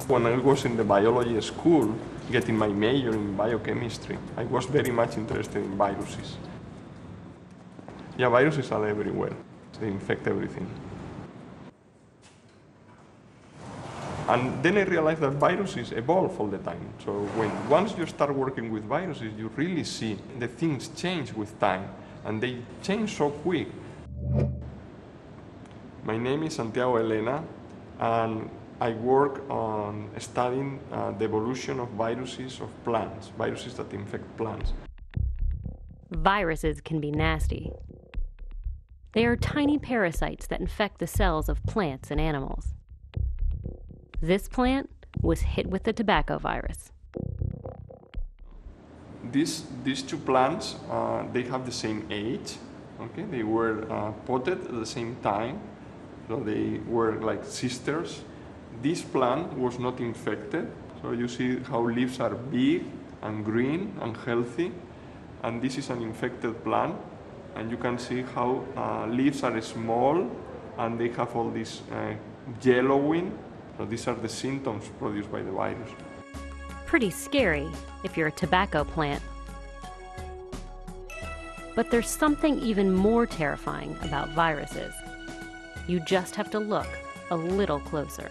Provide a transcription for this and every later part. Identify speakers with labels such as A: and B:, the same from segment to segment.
A: When I was in the biology school, getting my major in biochemistry, I was very much interested in viruses. Yeah, viruses are everywhere. They infect everything. And then I realized that viruses evolve all the time. So once you start working with viruses, you really see the things change with time, and they change so quick. My name is Santiago Elena, and I work on studying the evolution of viruses of plants, viruses that infect plants.
B: Viruses can be nasty. They are tiny parasites that infect the cells of plants and animals. This plant was hit with the tobacco virus.
A: These two plants, they have the same age. Okay, they were potted at the same time, so they were like sisters. This plant was not infected, so you see how leaves are big and green and healthy, and this is an infected plant, and you can see how leaves are small and they have all this yellowing, so these are the symptoms produced by the virus.
B: Pretty scary if you're a tobacco plant. But there's something even more terrifying about viruses. You just have to look a little closer.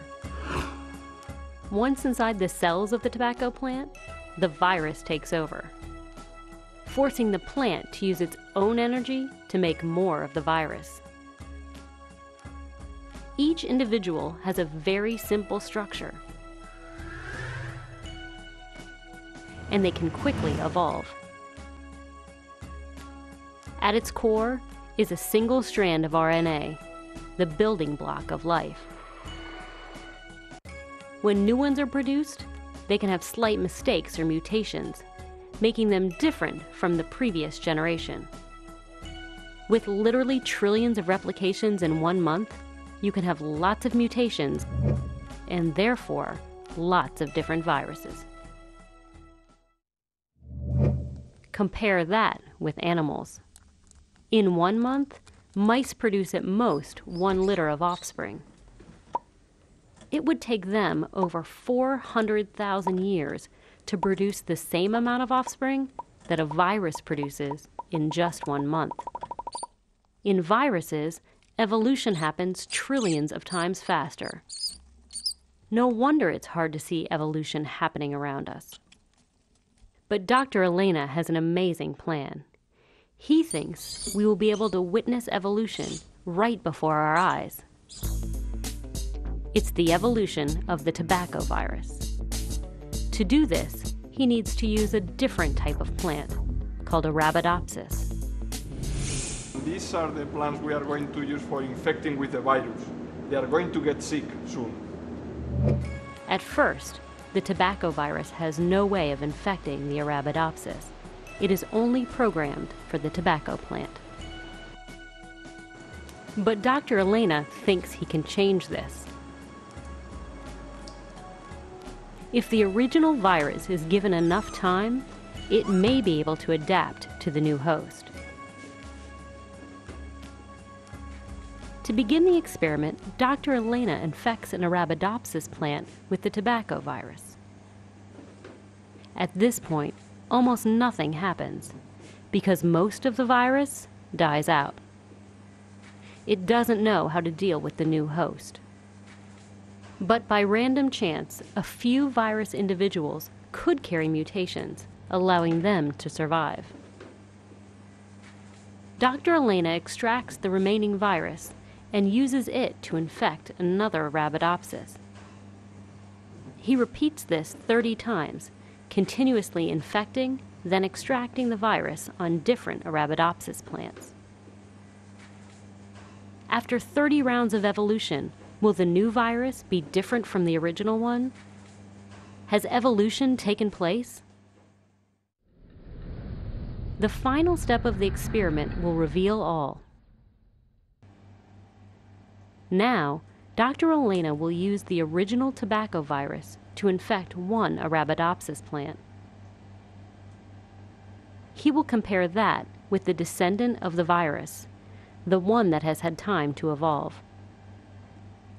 B: Once inside the cells of the tobacco plant, the virus takes over, forcing the plant to use its own energy to make more of the virus. Each individual has a very simple structure, and they can quickly evolve. At its core is a single strand of RNA, the building block of life. When new ones are produced, they can have slight mistakes or mutations, making them different from the previous generation. With literally trillions of replications in 1 month, you can have lots of mutations and therefore lots of different viruses. Compare that with animals. In 1 month, mice produce at most 1 litter of offspring. It would take them over 400,000 years to produce the same amount of offspring that a virus produces in just 1 month. In viruses, evolution happens trillions of times faster. No wonder it's hard to see evolution happening around us. But Dr. Elena has an amazing plan. He thinks we will be able to witness evolution right before our eyes. It's the evolution of the tobacco virus. To do this, he needs to use a different type of plant called Arabidopsis.
A: These are the plants we are going to use for infecting with the virus. They are going to get sick soon.
B: At first, the tobacco virus has no way of infecting the Arabidopsis. It is only programmed for the tobacco plant. But Dr. Elena thinks he can change this. If the original virus is given enough time, it may be able to adapt to the new host. To begin the experiment, Dr. Elena infects an Arabidopsis plant with the tobacco virus. At this point, almost nothing happens because most of the virus dies out. It doesn't know how to deal with the new host. But by random chance, a few virus individuals could carry mutations, allowing them to survive. Dr. Elena extracts the remaining virus and uses it to infect another Arabidopsis. He repeats this 30 times, continuously infecting, then extracting the virus on different Arabidopsis plants. After 30 rounds of evolution, will the new virus be different from the original one? Has evolution taken place? The final step of the experiment will reveal all. Now, Dr. Elena will use the original tobacco virus to infect one Arabidopsis plant. He will compare that with the descendant of the virus, the one that has had time to evolve.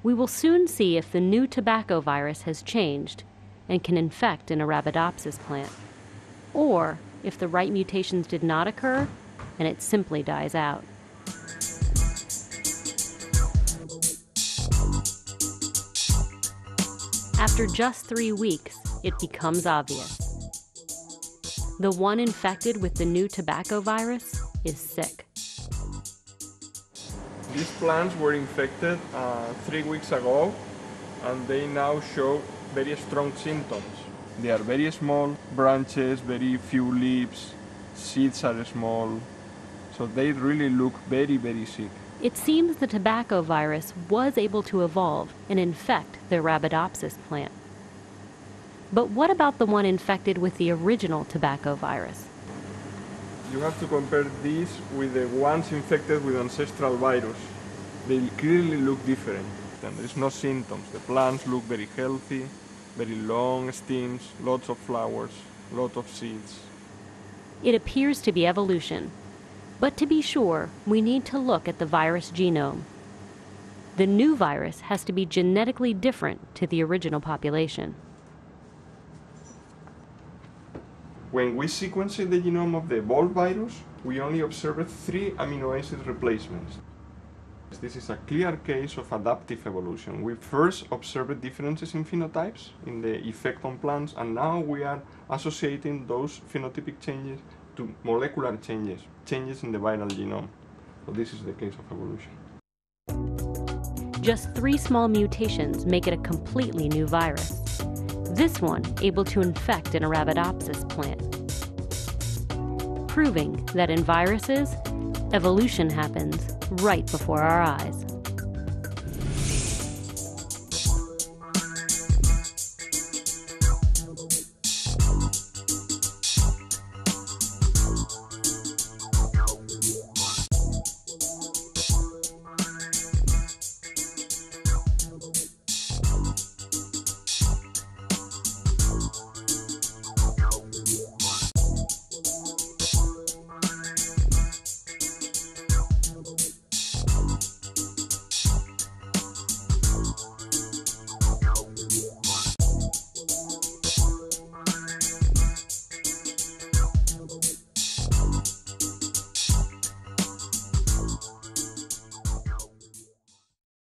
B: We will soon see if the new tobacco virus has changed and can infect an Arabidopsis plant, or if the right mutations did not occur and it simply dies out. After just 3 weeks, it becomes obvious. The one infected with the new tobacco virus is sick.
A: These plants were infected 3 weeks ago, and they now show very strong symptoms. They are very small branches, very few leaves, seeds are small, so they really look very, very sick.
B: It seems the tobacco virus was able to evolve and infect the Arabidopsis plant. But what about the one infected with the original tobacco virus?
A: You have to compare these with the ones infected with ancestral virus. They clearly look different. And there's no symptoms. The plants look very healthy, very long stems, lots of flowers, lots of seeds.
B: It appears to be evolution. But to be sure, we need to look at the virus genome. The new virus has to be genetically different to the original population.
A: When we sequenced the genome of the evolved virus, we only observed 3 amino acid replacements. This is a clear case of adaptive evolution. We first observed differences in phenotypes in the effect on plants, and now we are associating those phenotypic changes to molecular changes, changes in the viral genome. So this is the case of evolution.
B: Just 3 small mutations make it a completely new virus. This one able to infect an Arabidopsis plant. Proving that in viruses, evolution happens right before our eyes.